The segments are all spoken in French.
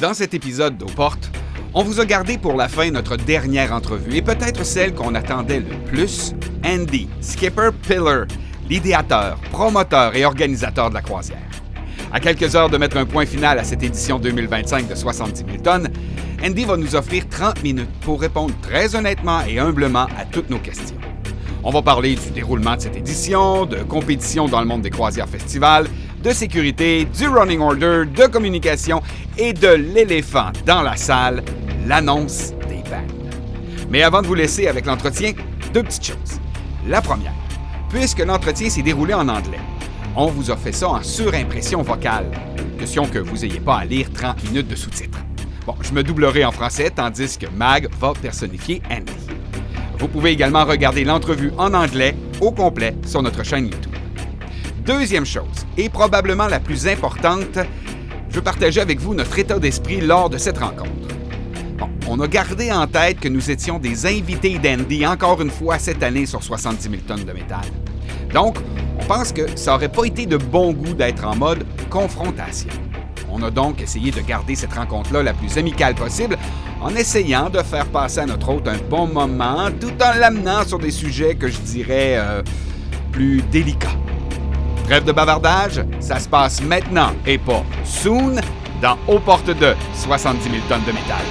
Dans cet épisode d'Aux Portes, on vous a gardé pour la fin notre dernière entrevue et peut-être celle qu'on attendait le plus, Andy Skipper Pillar, l'idéateur, promoteur et organisateur de la croisière. À quelques heures de mettre un point final à cette édition 2025 de 70 000 tonnes, Andy va nous offrir 30 minutes pour répondre très honnêtement et humblement à toutes nos questions. On va parler du déroulement de cette édition, de compétition dans le monde des croisières festivals, de sécurité, du running order, de communication et de l'éléphant dans la salle, l'annonce des bands. Mais avant de vous laisser avec l'entretien, deux petites choses. La première, puisque l'entretien s'est déroulé en anglais, on vous a fait ça en surimpression vocale. Question que vous n'ayez pas à lire 30 minutes de sous-titres. Bon, je me doublerai en français, tandis que Mag va personnifier Andy. Vous pouvez également regarder l'entrevue en anglais au complet sur notre chaîne YouTube. Deuxième chose, et probablement la plus importante, je veux partager avec vous notre état d'esprit lors de cette rencontre. Bon, on a gardé en tête que nous étions des invités d'Andy encore une fois cette année sur 70 000 tonnes de métal. Donc, on pense que ça n'aurait pas été de bon goût d'être en mode confrontation. On a donc essayé de garder cette rencontre-là la plus amicale possible en essayant de faire passer à notre hôte un bon moment tout en l'amenant sur des sujets que je dirais plus délicats. Trêve de bavardage, ça se passe maintenant et pas soon dans Aux Portes de 70 000 tonnes de métal.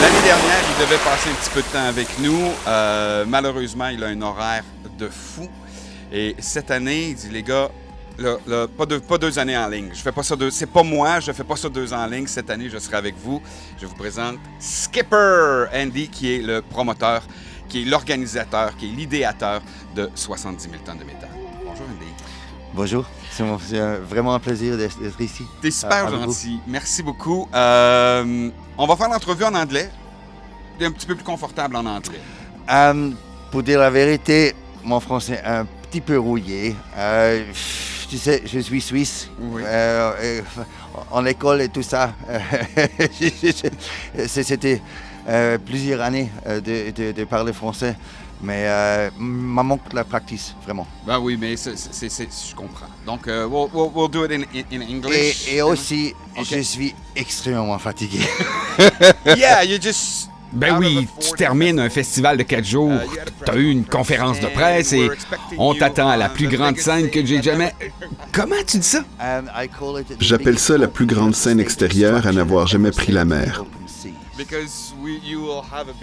L'année dernière, il devait passer un petit peu de temps avec nous. Malheureusement, il a un horaire de fou. Et cette année, il dit, les gars, pas 2 années en ligne. Je fais pas ça c'est pas moi, je fais pas ça 2 ans en ligne. Cette année, je serai avec vous. Je vous présente Skipper Andy, qui est le promoteur, qui est l'organisateur, qui est l'idéateur de 70 000 tonnes de métal. Bonjour Andy. Bonjour, c'est vraiment un plaisir d'être ici. T'es super gentil, merci beaucoup. On va faire l'entrevue en anglais. T'es un petit peu plus confortable en anglais. Pour dire la vérité, mon français est un petit peu rouillé. Tu sais, je suis suisse. Oui. En école et tout ça. C'était plusieurs années de parler français. Mais me manque la pratique, vraiment. Ben oui, mais je comprends. Donc, we'll do it in English. Et aussi, Okay. Je suis extrêmement fatigué. Yeah, you just... Ben oui, tu termines un festival de 4 jours, t'as eu une conférence de presse et on t'attend à la plus grande scène que j'ai jamais... Comment tu dis ça? J'appelle ça la plus grande scène extérieure à n'avoir jamais pris la mer.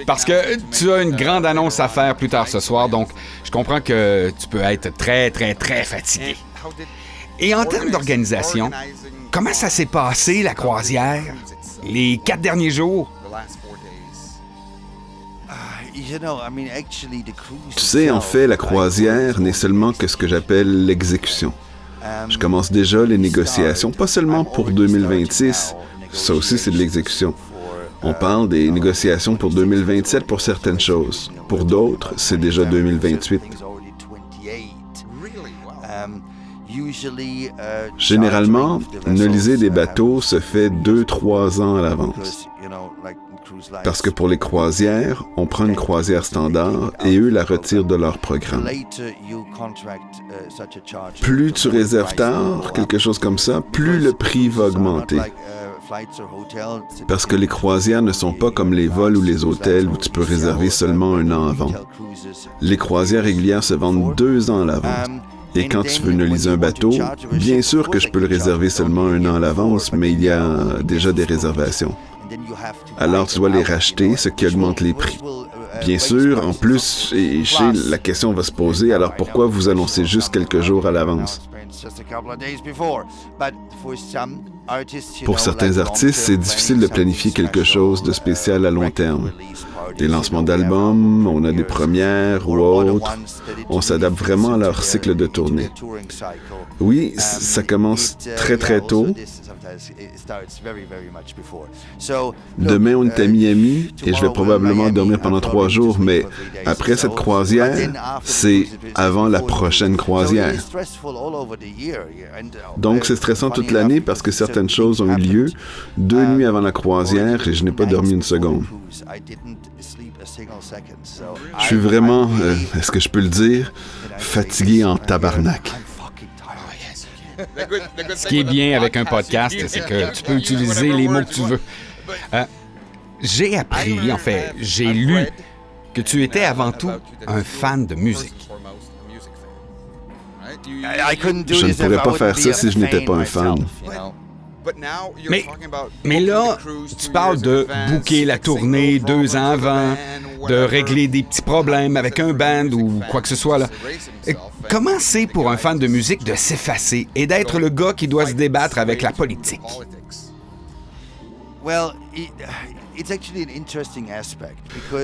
Parce que tu as une grande annonce à faire plus tard ce soir, donc je comprends que tu peux être très, très, très fatigué. Et en termes d'organisation, comment ça s'est passé, la croisière, les 4 derniers jours? Tu sais, en fait, la croisière n'est seulement que ce que j'appelle l'exécution. Je commence déjà les négociations, pas seulement pour 2026, ça aussi c'est de l'exécution. On parle des négociations pour 2027 pour certaines choses. Pour d'autres, c'est déjà 2028. Généralement, analyser des bateaux se fait 2-3 ans à l'avance. Parce que pour les croisières, on prend une croisière standard et eux la retirent de leur programme. Plus tu réserves tard, quelque chose comme ça, plus le prix va augmenter. Parce que les croisières ne sont pas comme les vols ou les hôtels où tu peux réserver seulement 1 an avant. Les croisières régulières se vendent 2 ans à l'avance. Et quand tu veux analyser un bateau, bien sûr que je peux le réserver seulement 1 an à l'avance, mais il y a déjà des réservations. Alors tu dois les racheter, ce qui augmente les prix. Bien sûr, en plus, et la question va se poser, alors pourquoi vous annoncez juste quelques jours à l'avance? Pour certains artistes, c'est difficile de planifier quelque chose de spécial à long terme. Des lancements d'albums, on a des premières ou autres. On s'adapte vraiment à leur cycle de tournée. Oui, ça commence très très tôt, Demain, on est à Miami et je vais probablement dormir pendant 3 jours, mais après cette croisière, c'est avant la prochaine croisière. Donc, c'est stressant toute l'année parce que certaines choses ont eu lieu 2 nuits avant la croisière et je n'ai pas dormi une seconde. Je suis vraiment, est-ce que je peux le dire, fatigué en tabarnak. Ce qui est bien avec un podcast, c'est que tu peux utiliser les mots que tu veux. J'ai appris, en fait, j'ai lu que tu étais avant tout un fan de musique. Je ne pourrais pas faire ça si je n'étais pas un fan. Mais là, tu parles de booker la tournée 2 ans avant, de régler des petits problèmes avec un band ou quoi que ce soit là. Comment c'est pour un fan de musique de s'effacer et d'être le gars qui doit se débattre avec la politique?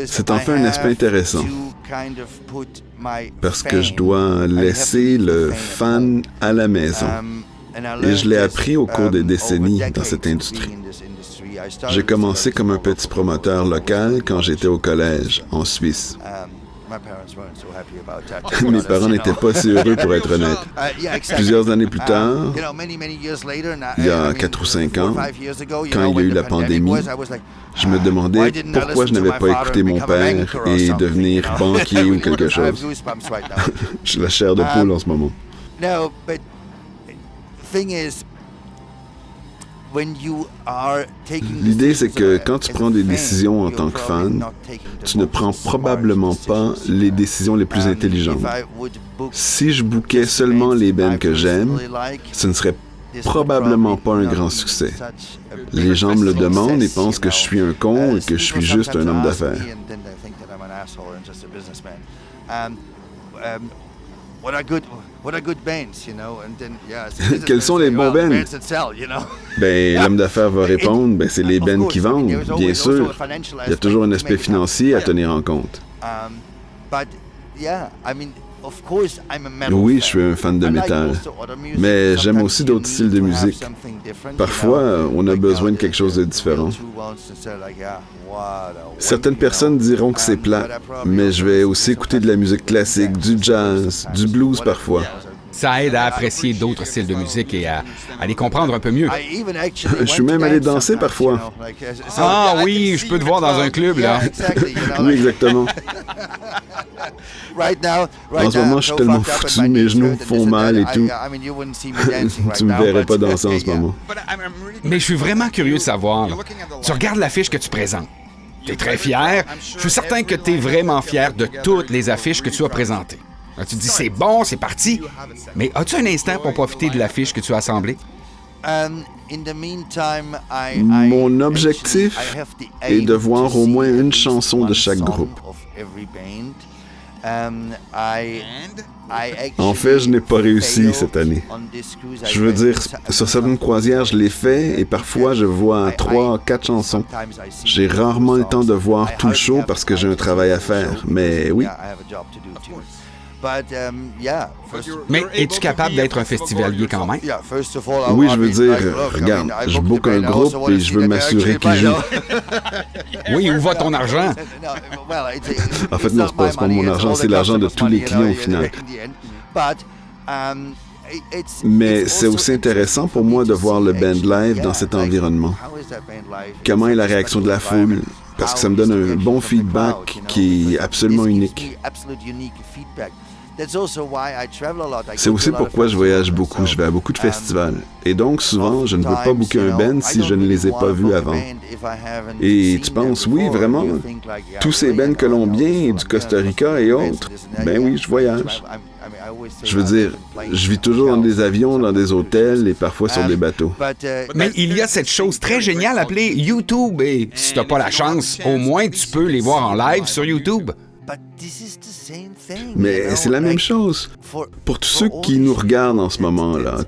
C'est en fait un aspect intéressant, parce que je dois laisser le fan à la maison. Et je l'ai appris au cours des décennies dans cette industrie. J'ai commencé comme un petit promoteur local quand j'étais au collège, en Suisse. Mes parents n'étaient pas si heureux, pour être honnête. Plusieurs années plus tard, il y a 4 ou 5 ans, quand il y a eu la pandémie, je me demandais pourquoi je n'avais pas écouté mon père et devenir banquier ou quelque chose. J'ai la chair de poule en ce moment. L'idée, c'est que quand tu prends des décisions en tant que fan, tu ne prends probablement pas les décisions les plus intelligentes. Si je bookais seulement les bands que j'aime, ce ne serait probablement pas un grand succès. Les gens me le demandent et pensent que je suis un con et que je suis juste un homme d'affaires. Quels sont les bons bands? Ben, l'homme d'affaires va répondre, c'est les bands qui vendent, bien sûr. Il y a toujours un aspect financier à tenir en compte. Oui, je suis un fan de métal, mais j'aime aussi d'autres styles de musique. Parfois, on a besoin de quelque chose de différent. Certaines personnes diront que c'est plat, mais je vais aussi écouter de la musique classique, du jazz, du blues parfois. Ça aide à apprécier d'autres styles de musique et à les comprendre un peu mieux. Je suis même allé danser parfois. Ah oui, je peux te voir dans un club, là. Oui, exactement. En ce moment, je suis tellement foutu, mes genoux font mal et tout. Tu me verrais pas danser en ce moment. Mais je suis vraiment curieux de savoir. Tu regardes l'affiche que tu présentes. Tu es très fier. Je suis certain que tu es vraiment fier de toutes les affiches que tu as présentées. Là, tu te dis, c'est bon, c'est parti. Mais as-tu un instant pour profiter de l'affiche que tu as assemblée? Mon objectif est de voir au moins une chanson de chaque groupe. En fait, je n'ai pas réussi cette année. Je veux dire, sur certaines croisières, je l'ai fait et parfois je vois 3 ou 4 chansons. J'ai rarement le temps de voir tout le show parce que j'ai un travail à faire, mais oui. Mais es-tu capable d'être un festivalier quand même? Oui, je veux dire, regarde, je book un groupe et je veux m'assurer qu'il joue. Oui, où va ton argent? En fait, non, c'est pas mon argent, c'est l'argent de tous les clients au final. Mais c'est aussi intéressant pour moi de voir le band live dans cet environnement. Comment est la réaction de la foule? Parce que ça me donne un bon feedback qui est absolument unique. C'est aussi pourquoi je voyage beaucoup. Je vais à beaucoup de festivals. Et donc, souvent, je ne peux pas booker un band si je ne les ai pas vus avant. Et tu penses, oui, vraiment, tous ces bands colombiens, du Costa Rica et autres, ben oui, je voyage. Je veux dire, je vis toujours dans des avions, dans des hôtels et parfois sur des bateaux. Mais il y a cette chose très géniale appelée YouTube. Et si tu n'as pas la chance, au moins tu peux les voir en live sur YouTube. Mais c'est la même chose. Pour tous ceux qui nous regardent en ce moment-là,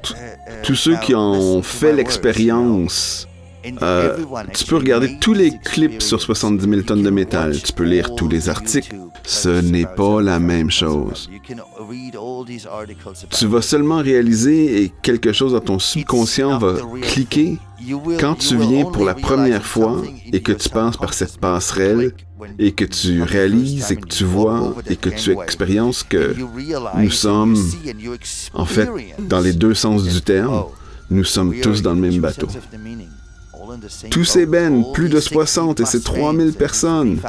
tous ceux qui ont fait l'expérience Tu peux regarder tous les clips sur 70 000 tonnes de métal. Tu peux lire tous les articles. Ce n'est pas la même chose. Tu vas seulement réaliser et quelque chose dans ton subconscient va cliquer quand tu viens pour la première fois et que tu passes par cette passerelle et que tu réalises et que tu vois et que tu expériences que nous sommes, en fait, dans les deux sens du terme, nous sommes tous dans le même bateau. Tous ces bennes, plus de 60 et c'est 3000 personnes.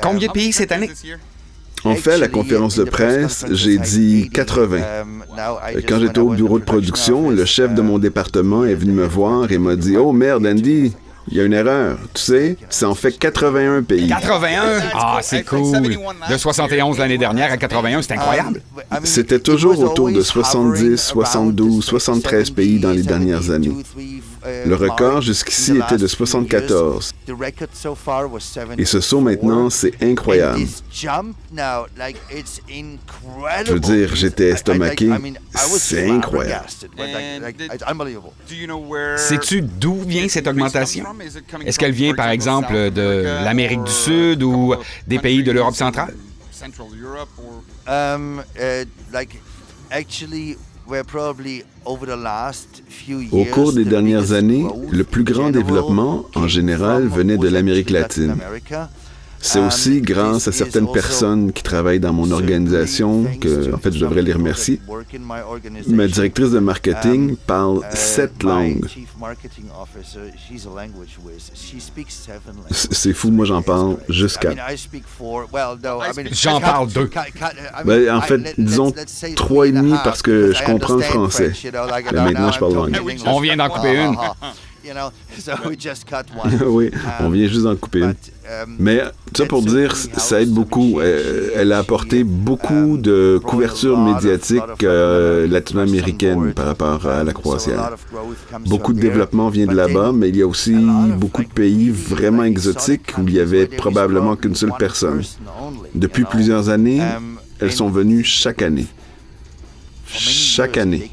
Combien de pays cette année? En fait, à la conférence de presse, j'ai dit 80. Quand j'étais au bureau de production, le chef de mon département est venu me voir et m'a dit « Oh merde, Andy, il y a une erreur. Tu sais, c'est en fait 81 pays. » 81? Ah, c'est cool. De 71 l'année dernière à 81, c'est incroyable. C'était toujours autour de 70, 72, 73 pays dans les dernières années. Le record jusqu'ici était de 74. Et ce saut maintenant, c'est incroyable. Je veux dire, j'étais estomaqué. C'est incroyable. Sais-tu d'où vient cette augmentation? Est-ce qu'elle vient, par exemple, de l'Amérique du Sud ou des pays de l'Europe centrale? Au cours des dernières années, le plus grand développement, en général, venait de l'Amérique latine. C'est aussi grâce à certaines personnes qui travaillent dans mon organisation que, en fait, je devrais les remercier. Ma directrice de marketing parle 7 langues. C'est fou, moi j'en parle juste 4. J'en parle 2. Ben, en fait, disons 3,5 parce que je comprends le français. Mais maintenant, je parle l'anglais. On vient d'en couper une. Oui, on vient juste d'en couper une. Mais ça pour dire, ça aide beaucoup. Elle a apporté beaucoup de couverture médiatique latino-américaine par rapport à la croisière. Beaucoup de développement vient de là-bas, mais il y a aussi beaucoup de pays vraiment exotiques où il y avait probablement qu'une seule personne. Depuis plusieurs années, elles sont venues chaque année. Chaque année.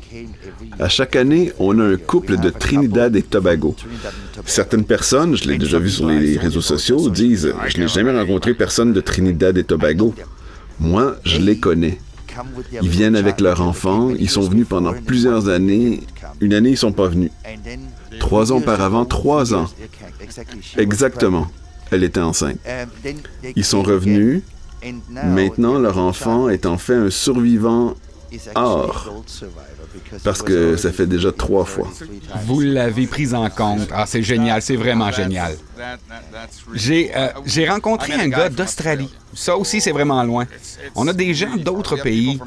À chaque année, on a un couple de Trinidad et Tobago. Certaines personnes, je l'ai déjà vu sur les réseaux sociaux, disent « Je n'ai jamais rencontré personne de Trinidad et Tobago. » Moi, je les connais. Ils viennent avec leurs enfants, ils sont venus pendant plusieurs années. Une année, ils ne sont pas venus. 3 ans auparavant, 3 ans. Exactement. Elle était enceinte. Ils sont revenus. Maintenant, leur enfant est en fait un survivant or. Parce que ça fait déjà 3 fois. Vous l'avez prise en compte. Ah, c'est génial, c'est vraiment génial. J'ai rencontré un gars d'Australie. Ça aussi, c'est vraiment loin. On a des gens d'autres pays.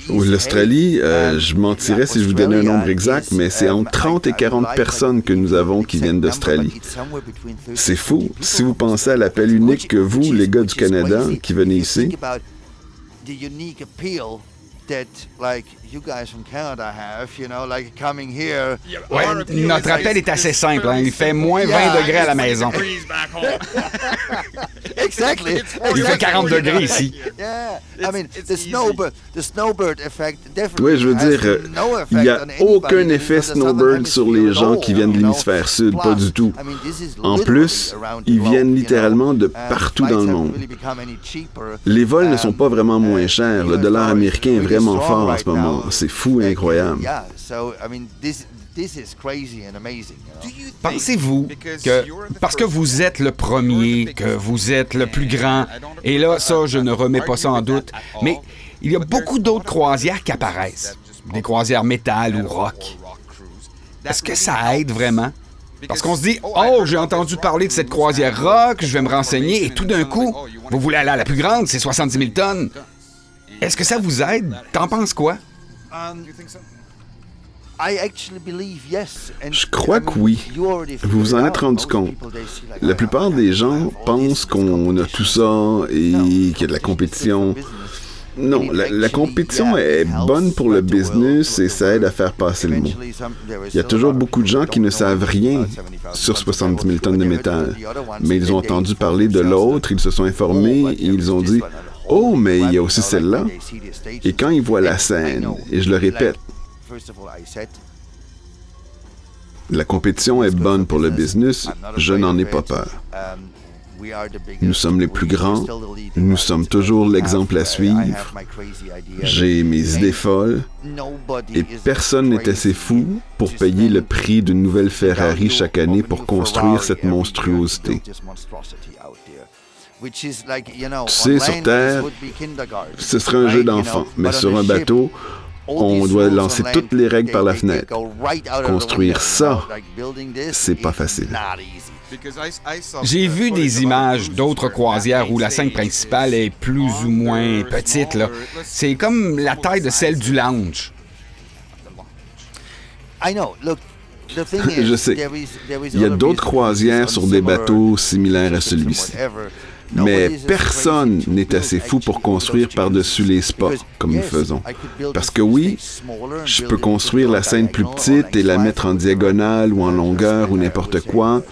L'Australie, je mentirais si je vous donnais un nombre exact, mais c'est entre 30 et 40 personnes que nous avons qui viennent d'Australie. C'est fou. Si vous pensez à l'appel unique que vous, les gars du Canada, qui venez ici, Ouais, notre appel est assez simple. Hein. Il fait moins 20 degrés à la maison. Il fait 40 degrés ici. Oui, je veux dire, il n'y a aucun effet snowbird sur les gens qui viennent de l'hémisphère sud, pas du tout. En plus, ils viennent littéralement de partout dans le monde. Les vols ne sont pas vraiment moins chers. Le dollar américain est vraiment fort en ce moment. C'est fou et incroyable. Pensez-vous que, parce que vous êtes le premier, que vous êtes le plus grand, et là, ça, je ne remets pas ça en doute, mais il y a beaucoup d'autres croisières qui apparaissent, des croisières métal ou rock. Est-ce que ça aide vraiment? Parce qu'on se dit, oh, j'ai entendu parler de cette croisière rock, je vais me renseigner, et tout d'un coup, vous voulez aller à la plus grande, c'est 70 000 tonnes. Est-ce que ça vous aide? T'en penses quoi? Je crois que oui. Vous vous en êtes rendu compte. La plupart des gens pensent qu'on a tout ça et qu'il y a de la compétition. Non, la compétition est bonne pour le business et ça aide à faire passer le mot. Il y a toujours beaucoup de gens qui ne savent rien sur 70 000 tonnes de métal, mais ils ont entendu parler de l'autre, ils se sont informés et ils ont dit « Oh, mais il y a aussi celle-là. » Et quand ils voient la scène, et je le répète, La compétition est bonne pour le business, je n'en ai pas peur. Nous sommes les plus grands, nous sommes toujours l'exemple à suivre. J'ai mes idées folles et personne n'est assez fou pour payer le prix d'une nouvelle Ferrari chaque année pour construire cette monstruosité. Tu sais, sur Terre, ce serait un jeu d'enfant, mais sur un bateau, on doit lancer toutes les règles par la fenêtre. Construire ça, c'est pas facile. J'ai vu des images d'autres croisières où la scène principale est plus ou moins petite, là. C'est comme la taille de celle du lounge. Je sais. Il y a d'autres croisières sur des bateaux similaires à celui-ci. Mais personne n'est assez fou pour construire par-dessus les spas, comme nous faisons. Parce que oui, je peux construire la scène plus petite et la mettre en diagonale ou en longueur ou n'importe quoi.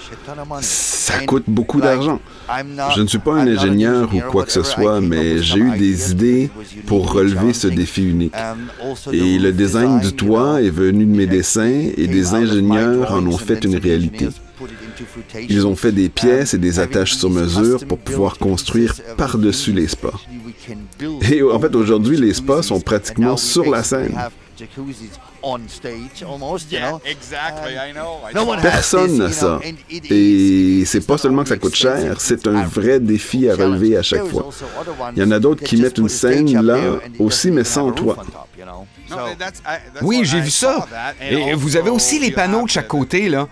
Ça coûte beaucoup d'argent. Je ne suis pas un ingénieur ou quoi que ce soit, mais j'ai eu des idées pour relever ce défi unique. Et le design du toit est venu de mes dessins et des ingénieurs en ont fait une réalité. Ils ont fait des pièces et des attaches sur mesure pour pouvoir construire par-dessus les spas. Et en fait, aujourd'hui, les spas sont pratiquement sur la scène. Personne n'a ça. Et c'est pas seulement que ça coûte cher, c'est un vrai défi à relever à chaque fois. Il y en a d'autres qui mettent une scène là aussi, mais sans toit. Oui, j'ai vu ça. Et vous avez aussi les panneaux de chaque côté, là.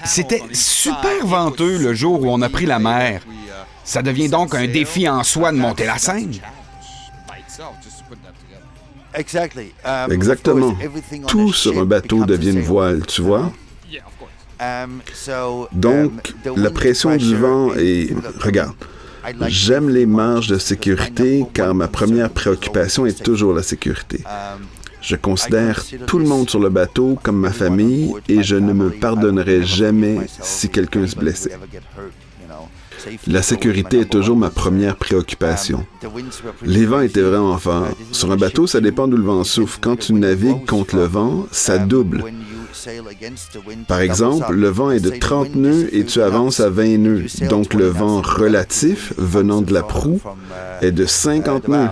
C'était super venteux le jour où on a pris la mer. Ça devient donc un défi en soi de monter la scène. Exactement. Tout sur un bateau devient une voile, tu vois? Donc, la pression du vent est... Regarde, j'aime les marges de sécurité car ma première préoccupation est toujours la sécurité. Je considère tout le monde sur le bateau comme ma famille et je ne me pardonnerai jamais si quelqu'un se blessait. La sécurité est toujours ma première préoccupation. Les vents étaient vraiment forts. Sur un bateau, ça dépend d'où le vent souffle. Quand tu navigues contre le vent, ça double. Par exemple, le vent est de 30 nœuds et tu avances à 20 nœuds. Donc le vent relatif venant de la proue est de 50 nœuds.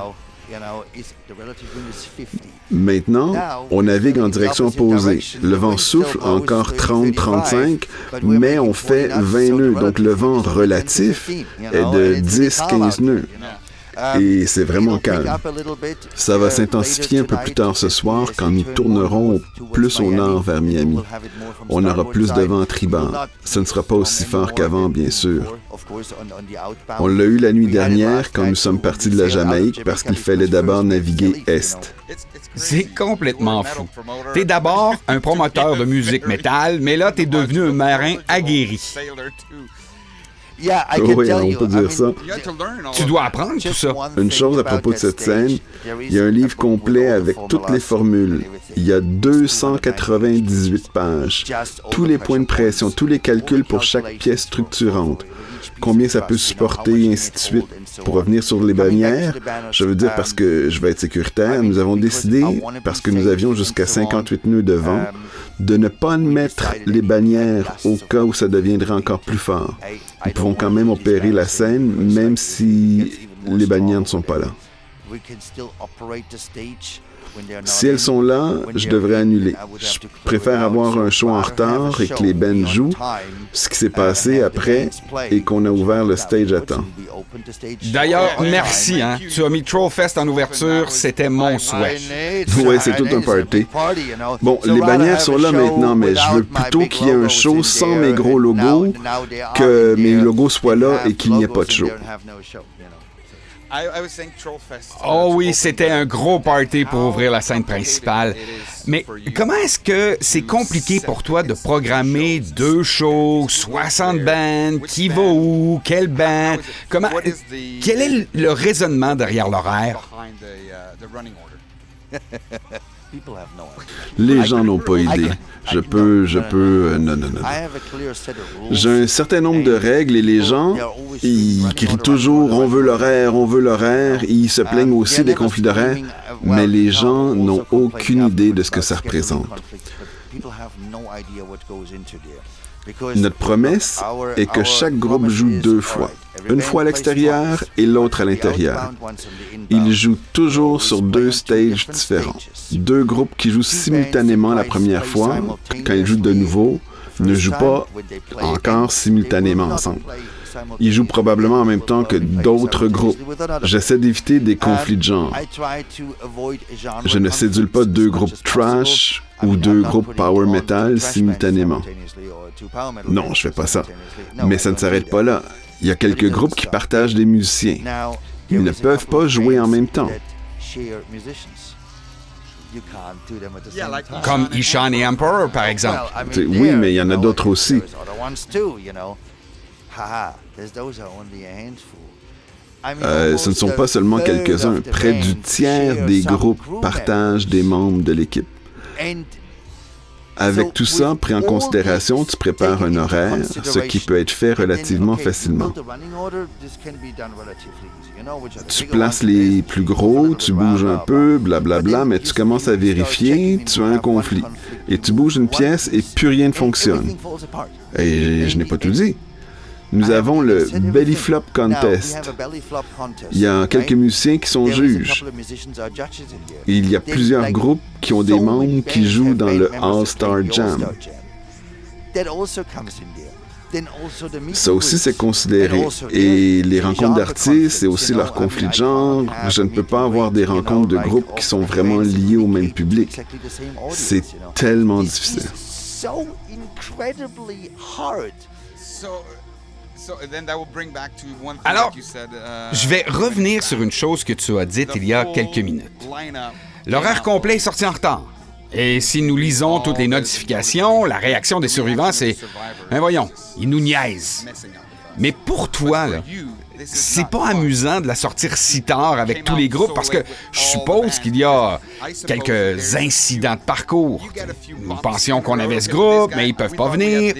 Maintenant, on navigue en direction opposée. Le vent souffle encore 30-35, mais on fait 20 nœuds. Donc le vent relatif est de 10-15 nœuds. Et c'est vraiment calme. Ça va s'intensifier un peu plus tard ce soir quand nous tournerons plus au nord vers Miami. On aura plus de vent à tribord. Ce ne sera pas aussi fort qu'avant, bien sûr. On l'a eu la nuit dernière quand nous sommes partis de la Jamaïque parce qu'il fallait d'abord naviguer est. C'est complètement fou. T'es d'abord un promoteur de musique métal, mais là, t'es devenu un marin aguerri. Oui, on peut dire ça. Tu dois apprendre tout ça. Une chose à propos de cette scène, il y a un livre complet avec toutes les formules. Il y a 298 pages. Tous les points de pression, tous les calculs pour chaque pièce structurante. Combien ça peut supporter, et ainsi de suite. Pour revenir sur les bannières, je veux dire parce que je vais être sécuritaire, nous avons décidé, parce que nous avions jusqu'à 58 nœuds de vent, de ne pas mettre les bannières au cas où ça deviendrait encore plus fort. Nous pouvons quand même opérer la scène, même si les bannières ne sont pas là. Si elles sont là, je devrais annuler. Je préfère avoir un show en retard et que les bands jouent, ce qui s'est passé après et qu'on a ouvert le stage à temps. D'ailleurs, merci, hein. Tu as mis Trollfest en ouverture, c'était mon souhait. Oui, c'est tout un party. Bon, les bannières sont là maintenant, mais je veux plutôt qu'il y ait un show sans mes gros logos, que mes logos soient là et qu'il n'y ait pas de show. Oh oui, c'était un gros party pour ouvrir la scène principale. Mais comment est-ce que c'est compliqué pour toi de programmer 2 shows, 60 bands, qui va où, quel band? Quel est le raisonnement derrière l'horaire? Les gens n'ont pas idée. Je peux... Non. J'ai un certain nombre de règles et les gens, ils crient toujours « on veut l'horaire », ils se plaignent aussi des conflits d'horaire, mais les gens n'ont aucune idée de ce que ça représente. Notre promesse est que chaque groupe joue 2 fois, une fois à l'extérieur et l'autre à l'intérieur. Ils jouent toujours sur 2 stages différents. 2 groupes qui jouent simultanément la première fois, quand ils jouent de nouveau, ne jouent pas encore simultanément ensemble. Ils jouent probablement en même temps que d'autres groupes. J'essaie d'éviter des conflits de genre. Je ne cédule pas 2 groupes trash ou 2 groupes power metal simultanément. Non, je fais pas ça. Mais ça ne s'arrête pas là. Il y a quelques groupes qui partagent des musiciens. Ils ne peuvent pas jouer en même temps. Comme Ishan et Emperor, par exemple. Oui, mais il y en a d'autres aussi. Ce ne sont pas seulement quelques-uns. Près du tiers des groupes partagent des membres de l'équipe. Avec tout ça pris en considération, tu prépares un horaire, ce qui peut être fait relativement facilement. Tu places les plus gros, tu bouges un peu, blablabla, mais tu commences à vérifier, tu as un conflit. Et tu bouges une pièce et plus rien ne fonctionne. Et je n'ai pas tout dit. Nous avons le Belly Flop Contest. Il y a quelques musiciens qui sont juges. Il y a plusieurs groupes qui ont des membres qui jouent dans le All-Star Jam. Ça aussi, c'est considéré. Et les rencontres d'artistes, c'est aussi leur conflit de genre. Je ne peux pas avoir des rencontres de groupes qui sont vraiment liés au même public. C'est tellement difficile. Alors, je vais revenir sur une chose que tu as dite il y a quelques minutes. L'horaire complet est sorti en retard. Et si nous lisons toutes les notifications, la réaction des survivants, c'est « Ben voyons, ils nous niaisent. » Mais pour toi, là, c'est pas amusant de la sortir si tard avec tous les groupes parce que je suppose qu'il y a quelques incidents de parcours. Nous pensions qu'on avait ce groupe, mais ils peuvent pas venir.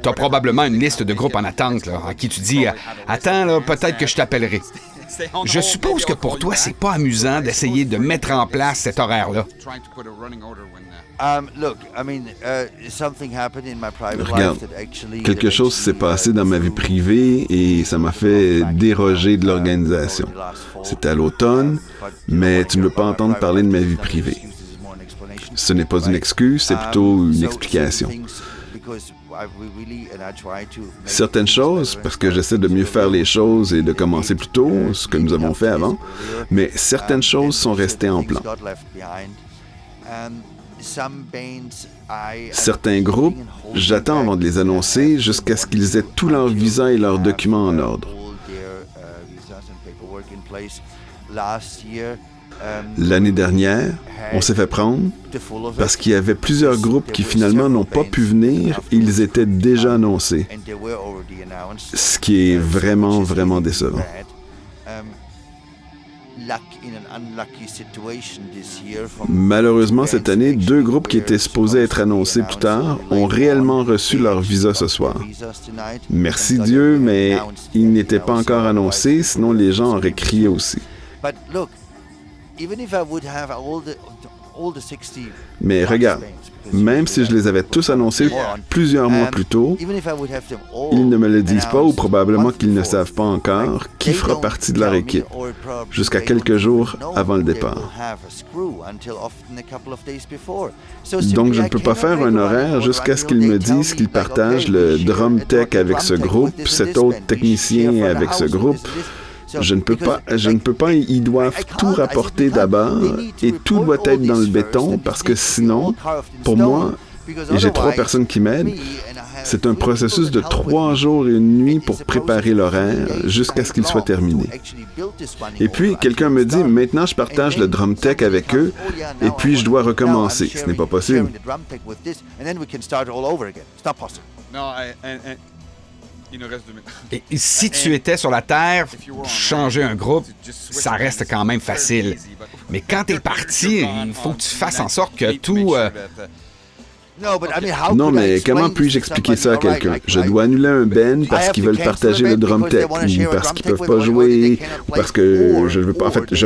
Tu as probablement une liste de groupes en attente là, à qui tu dis « Attends, là, peut-être que je t'appellerai. » Je suppose que pour toi, c'est pas amusant d'essayer de mettre en place cet horaire-là. Regarde, quelque chose s'est passé dans ma vie privée et ça m'a fait déroger de l'organisation. C'était à l'automne, mais tu ne veux pas entendre parler de ma vie privée. Ce n'est pas une excuse, c'est plutôt une explication. Certaines choses, parce que j'essaie de mieux faire les choses et de commencer plus tôt, ce que nous avons fait avant, mais certaines choses sont restées en plan. Certains groupes, j'attends avant de les annoncer jusqu'à ce qu'ils aient tous leurs visas et leurs documents en ordre. L'année dernière, on s'est fait prendre parce qu'il y avait plusieurs groupes qui finalement n'ont pas pu venir et ils étaient déjà annoncés. Ce qui est vraiment, vraiment décevant. Malheureusement, cette année, 2 groupes qui étaient supposés être annoncés plus tard ont réellement reçu leur visa ce soir. Merci Dieu, mais ils n'étaient pas encore annoncés, sinon les gens auraient crié aussi. Mais regarde, même si je les avais tous annoncés plusieurs mois plus tôt, ils ne me le disent pas ou probablement qu'ils ne savent pas encore qui fera partie de leur équipe, jusqu'à quelques jours avant le départ. Donc je ne peux pas faire un horaire jusqu'à ce qu'ils me disent qu'ils partagent le drum tech avec ce groupe, cet autre technicien avec ce groupe. Je ne peux pas, ils doivent tout rapporter d'abord et tout doit être dans le béton parce que sinon, pour moi, et j'ai 3 personnes qui m'aident, c'est un processus de 3 jours et une nuit pour préparer l'horaire jusqu'à ce qu'il soit terminé. Et puis, quelqu'un me dit, maintenant je partage le drum tech avec eux et puis je dois recommencer. Ce n'est pas possible. Et si tu étais sur la Terre, changer un groupe, ça reste quand même facile. Mais quand t'es parti, il faut que tu fasses en sorte que tout... Non, mais comment puis-je expliquer ça à quelqu'un? Je dois annuler un band parce qu'ils veulent partager le drum tech, ou parce qu'ils peuvent pas jouer, ou parce que je veux pas. En fait, je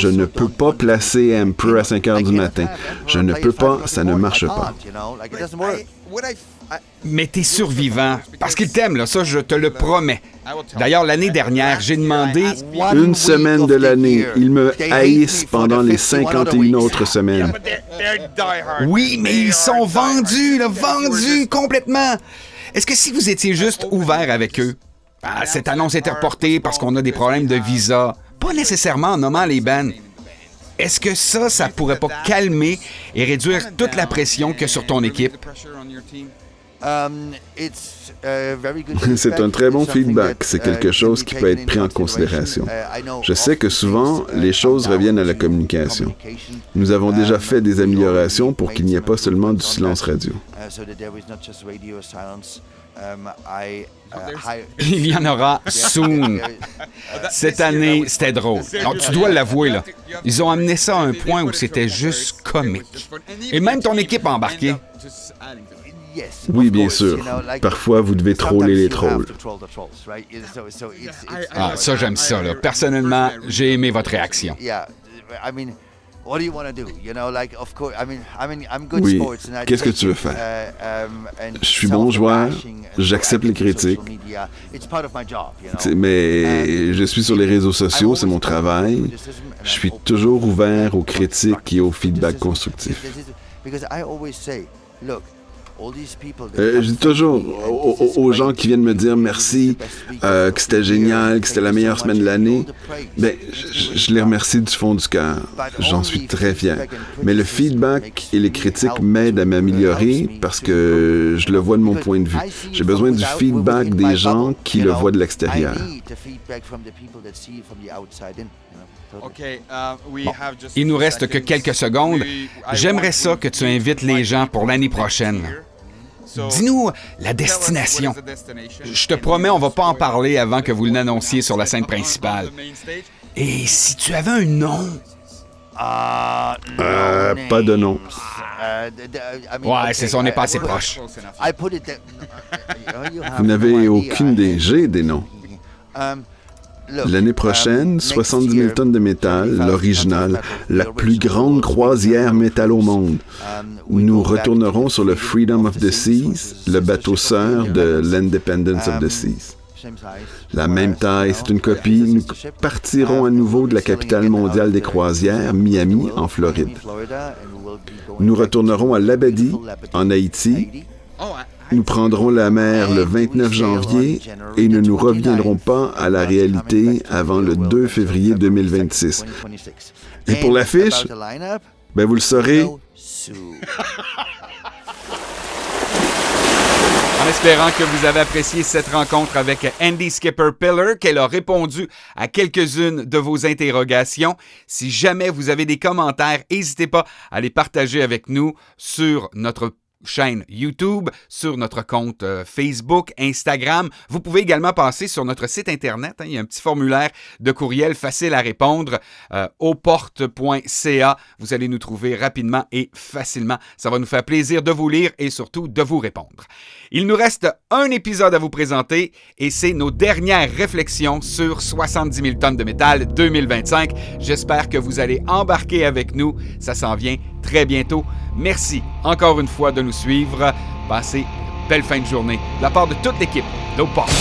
ne peux pas placer Emperor à 5 heures du matin. Je ne peux pas, ça ne marche pas. Mais t'es survivant, parce qu'il t'aime, là, ça je te le promets. D'ailleurs, l'année dernière, j'ai demandé... Une semaine de l'année, ils me haïssent pendant les 51 autres semaines. Oui, mais ils sont vendus, là, vendus complètement. Est-ce que si vous étiez juste ouvert avec eux, cette annonce était reportée parce qu'on a des problèmes de visa, pas nécessairement en nommant les bands, est-ce que ça pourrait pas calmer et réduire toute la pression qu'il y a sur ton équipe? C'est un très bon feedback. C'est quelque chose qui peut être pris en considération. Je sais que souvent, les choses reviennent à la communication. Nous avons déjà fait des améliorations pour qu'il n'y ait pas seulement du silence radio. Il y en aura soon. Cette année, c'était drôle. Non, tu dois l'avouer, là. Ils ont amené ça à un point où c'était juste comique. Et même ton équipe a embarqué. Oui, bien sûr. Parfois, vous devez troller les trolls. Ah, ça, j'aime ça, là. Personnellement, j'ai aimé votre réaction. Oui, qu'est-ce que tu veux faire? Je suis bon joueur, j'accepte les critiques, mais je suis sur les réseaux sociaux, c'est mon travail. Je suis toujours ouvert aux critiques et au feedback constructif. Je dis toujours aux gens qui viennent me dire merci, que c'était génial, que c'était la meilleure semaine de l'année, ben, je les remercie du fond du cœur. J'en suis très fier. Mais le feedback et les critiques m'aident à m'améliorer parce que je le vois de mon point de vue. J'ai besoin du feedback des gens qui le voient de l'extérieur. Il nous reste que quelques secondes. J'aimerais ça que tu invites les gens pour l'année prochaine. Dis-nous la destination. Je te promets, on va pas en parler avant que vous l'annonciez sur la scène principale. Et si tu avais un nom? Pas de nom. Ouais, c'est ça, on n'est pas assez proche. Vous n'avez aucune idée, j'ai des noms. L'année prochaine, 70 000 tonnes de métal, l'original, la plus grande croisière métal au monde. Nous retournerons sur le Freedom of the Seas, le bateau sœur de l'Independence of the Seas. La même taille, c'est une copie. Nous partirons à nouveau de la capitale mondiale des croisières, Miami, en Floride. Nous retournerons à Labadie, en Haïti. Nous prendrons la mer le 29 janvier et ne nous reviendrons pas à la réalité avant le 2 février 2026. Et pour l'affiche, ben vous le saurez. En espérant que vous avez apprécié cette rencontre avec Andy Skipper-Pillar, qu'elle a répondu à quelques-unes de vos interrogations. Si jamais vous avez des commentaires, n'hésitez pas à les partager avec nous sur notre chaîne YouTube, sur notre compte Facebook, Instagram. Vous pouvez également passer sur notre site Internet. Il y a un petit formulaire de courriel facile à répondre, auportes.ca. Vous allez nous trouver rapidement et facilement. Ça va nous faire plaisir de vous lire et surtout de vous répondre. Il nous reste un épisode à vous présenter et c'est nos dernières réflexions sur 70 000 tonnes de métal 2025. J'espère que vous allez embarquer avec nous. Ça s'en vient très bientôt. Merci encore une fois de nous suivre. Passez une belle fin de journée de la part de toute l'équipe d'Aux Portes.